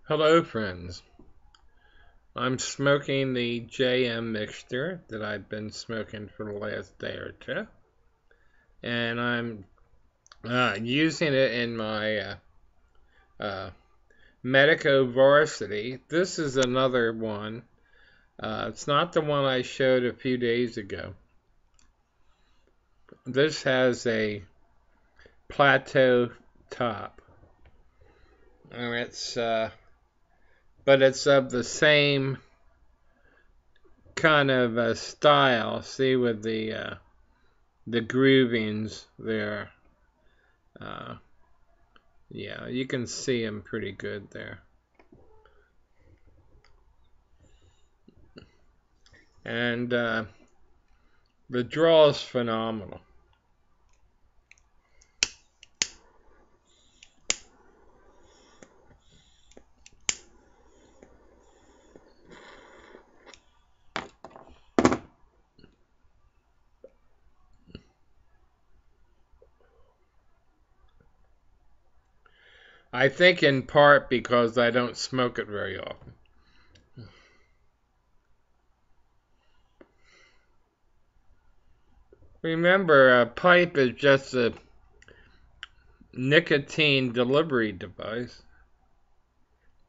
Hello, friends. I'm smoking the JM mixture that I've been smoking for the last day or two, and I'm using it in my uh, Medico Varsity. This is another one. It's not the one I showed a few days ago. This has a plateau top, and but it's of the same kind of style. See, with the groovings there. Uh, yeah, you can see them pretty good there. And the draw is phenomenal. I think in part because I don't smoke it very often. Remember, a pipe is just a nicotine delivery device.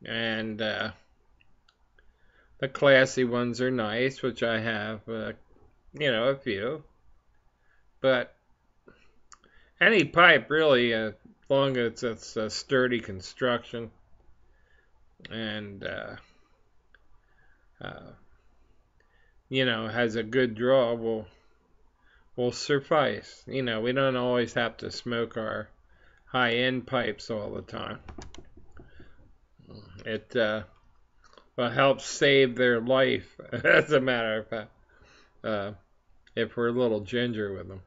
And the classy ones are nice, which I have, a few. But any pipe, really, as long as it's a sturdy construction and, uh, has a good draw, will suffice. We don't always have to smoke our high-end pipes all the time. It will help save their life, as a matter of fact, if we're a little ginger with them.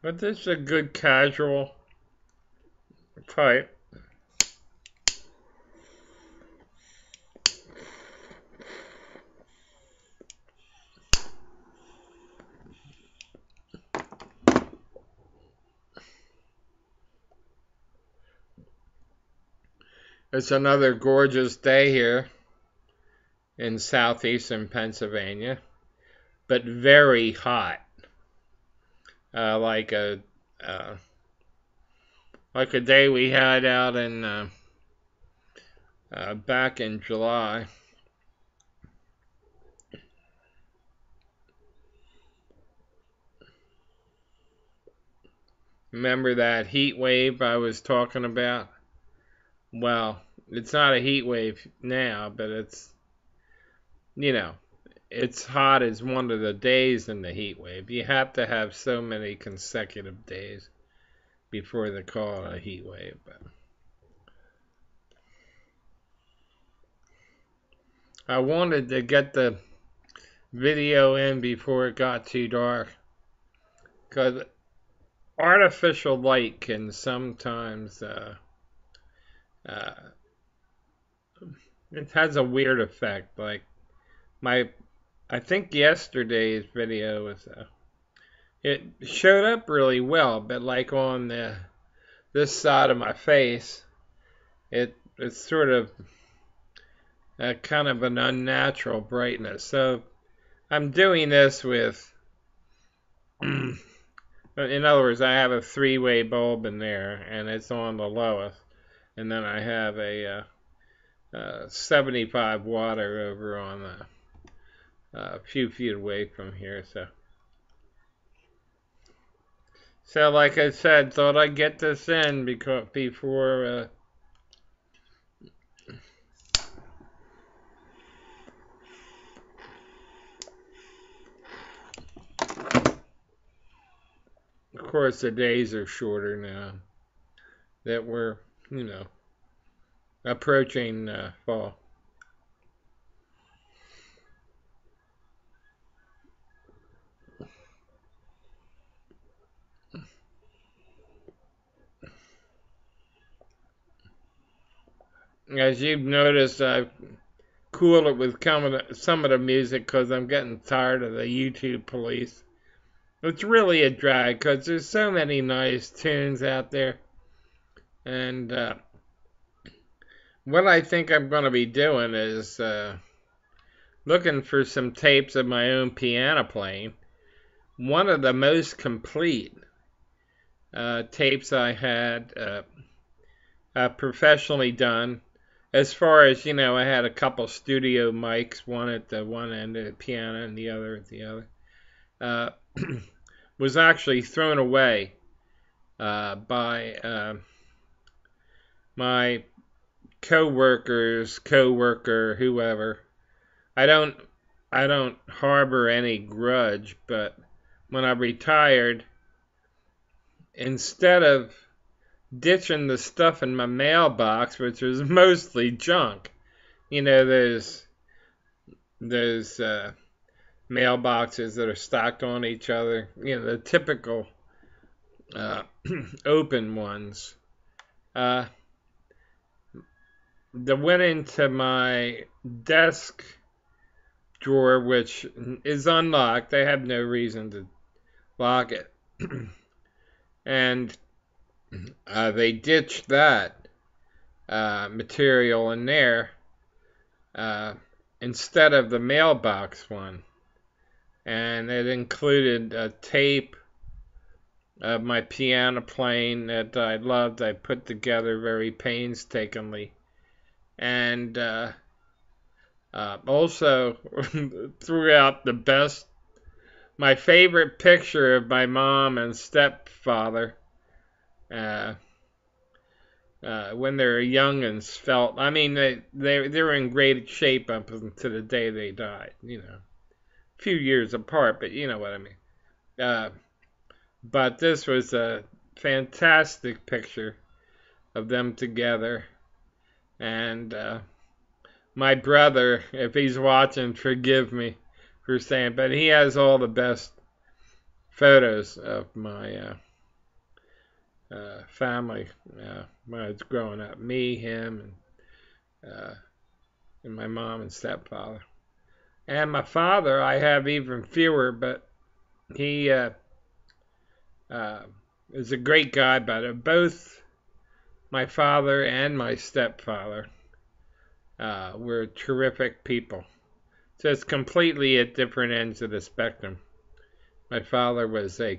But this is a good casual pipe. It's another gorgeous day here in southeastern Pennsylvania, but very hot. Uh, like a uh, like a day we had out in back in July. Remember that heat wave I was talking about? Well, it's not a heat wave now, but it's hot as one of the days in the heat wave. You have to have so many consecutive days before they call it a heat wave. But I wanted to get the video in before it got too dark, because artificial light can sometimes uh, it has a weird effect. Like I think yesterday's video was it showed up really well, but like on this side of my face, it's sort of kind of an unnatural brightness. So I'm doing this with, in other words, I have a three-way bulb in there, and it's on the lowest, and then I have a 75 water over on a few feet away from here. So like I said, thought I'd get this in before. Of course, the days are shorter now that we're, approaching fall. as you've noticed, I've cooled it with some of the music because I'm getting tired of the YouTube police. It's really a drag because there's so many nice tunes out there. And what I think I'm going to be doing is looking for some tapes of my own piano playing. One of the most complete tapes I had professionally done. As far as, I had a couple studio mics, one at the one end of the piano and the other at the other. Uh, was actually thrown away by my coworker, whoever. I don't I don't harbor any grudge, but when I retired, instead of ditching the stuff in my mailbox, which was mostly junk, those mailboxes that are stacked on each other, the typical uh, open ones. Uh, that went into my desk drawer, which is unlocked. They have no reason to lock it. And they ditched that material in there uh, instead of the mailbox one. And it included a tape of my piano playing that I loved. I put together very painstakingly. And also threw out my favorite picture of my mom and stepfather uh, when they were youngins. I mean, they were in great shape up until the day they died. A few years apart, but you know what I mean. Uh, but this was a fantastic picture of them together, and my brother, if he's watching, forgive me for saying, but he has all the best photos of my family when I was growing up. Me, him, and my mom and stepfather. And my father, I have even fewer, but he uh, is a great guy. But both my father and my stepfather were terrific people. So it's completely at different ends of the spectrum. My father was a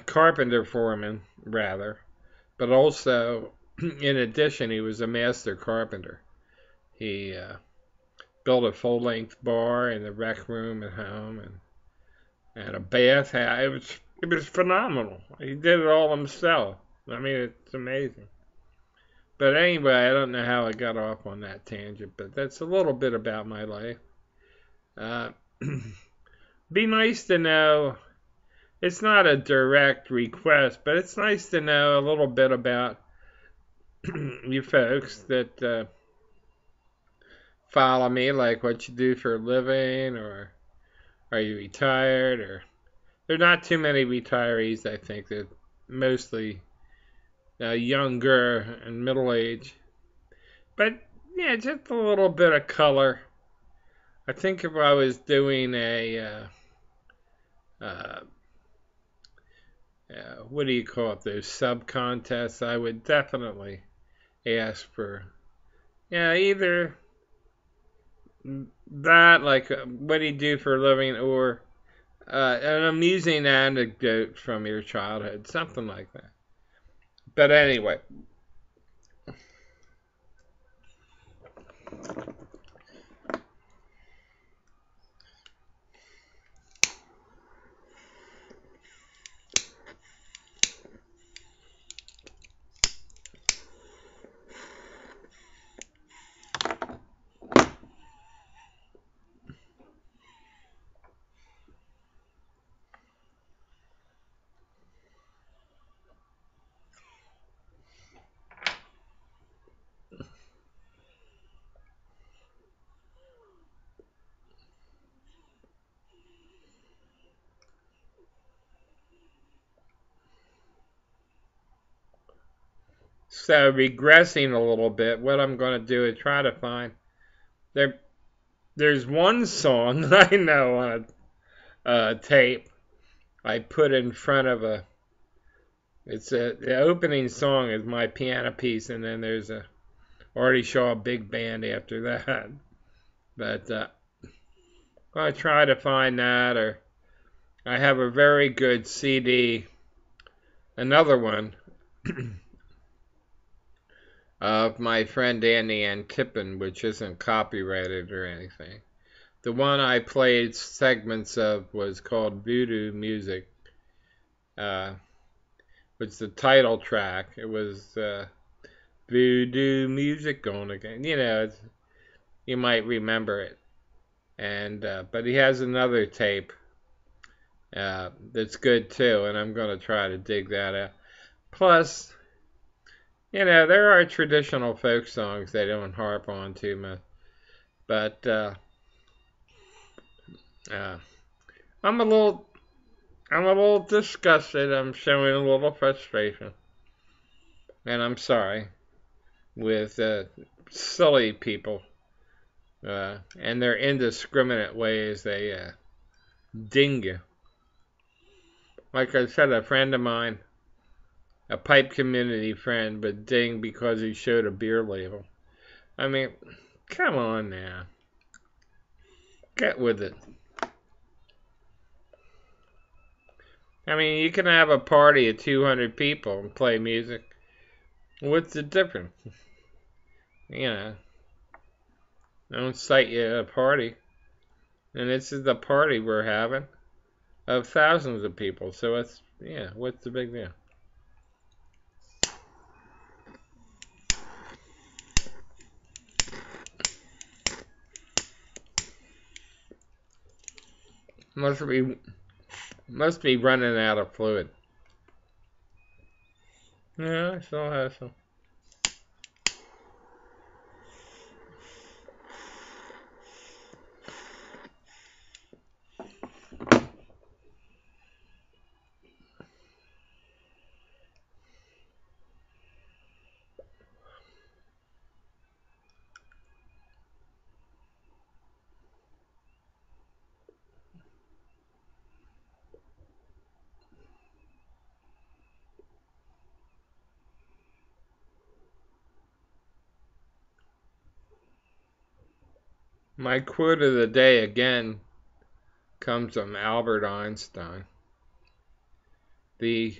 carpenter foreman, rather, but also, in addition, he was a master carpenter. He built a full-length bar in the rec room at home and a bathhouse. It was phenomenal. He did it all himself. I mean, it's amazing. But anyway, I don't know how I got off on that tangent, but that's a little bit about my life. Uh, be nice to know. It's not a direct request, but it's nice to know a little bit about you folks that follow me, like what you do for a living, or are you retired, or there are not too many retirees. I think they're mostly younger and middle age, but yeah, just a little bit of color. I think if I was doing uh, what do you call it, those sub contests, I would definitely ask for, yeah, either that, like, what do you do for a living, or an amusing anecdote from your childhood, something like that. But anyway, So regressing a little bit, what I'm going to do is try to find there. There's one song I know on a tape I put in front of a. The opening song is my piano piece, and then there's a already show a big band after that. But I try to find that, or I have a very good CD, another one of my friend Andy Antippin, which isn't copyrighted or anything. The one I played segments of was called Voodoo Music, which the title track. It was Voodoo Music on again. You know, you might remember it. And but he has another tape that's good too, and I'm going to try to dig that out. Plus, you know, there are traditional folk songs they don't harp on too much, but I'm a little disgusted. I'm showing a little frustration, and I'm sorry with silly people and their indiscriminate ways they ding you. Like I said, a friend of mine, a pipe community friend, but ding because he showed a beer label. I mean, come on now. Get with it. I mean, you can have a party of 200 people and play music. What's the difference? You know, don't cite you at a party. And this is the party we're having of thousands of people. So it's, yeah, what's the big deal? Must be running out of fluid. Yeah, I still have some. My quote of the day again comes from Albert Einstein. The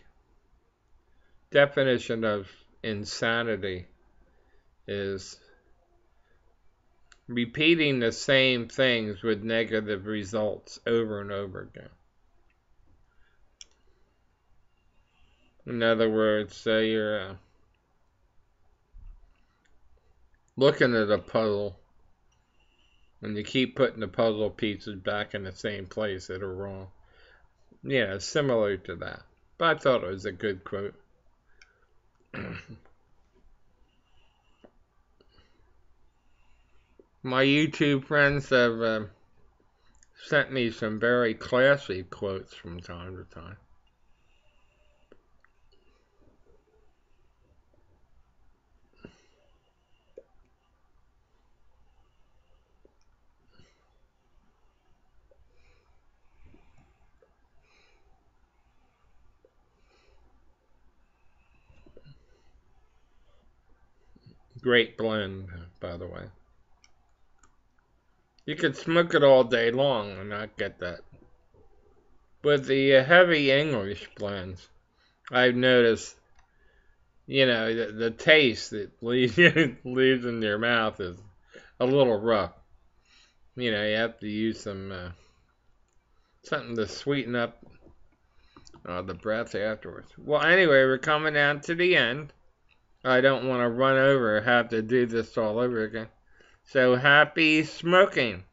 definition of insanity is repeating the same things with negative results over and over again. In other words, say you're looking at a puzzle and you keep putting the puzzle pieces back in the same place that are wrong. Yeah, similar to that. But I thought it was a good quote. My YouTube friends have sent me some very classy quotes from time to time. Great blend, by the way. You could smoke it all day long and not get that. With the heavy English blends, I've noticed, you know, the taste that leaves in your mouth is a little rough. You know, you have to use some something to sweeten up the breath afterwards. Well, anyway, we're coming down to the end. I don't want to run over or have to do this all over again. So happy smoking.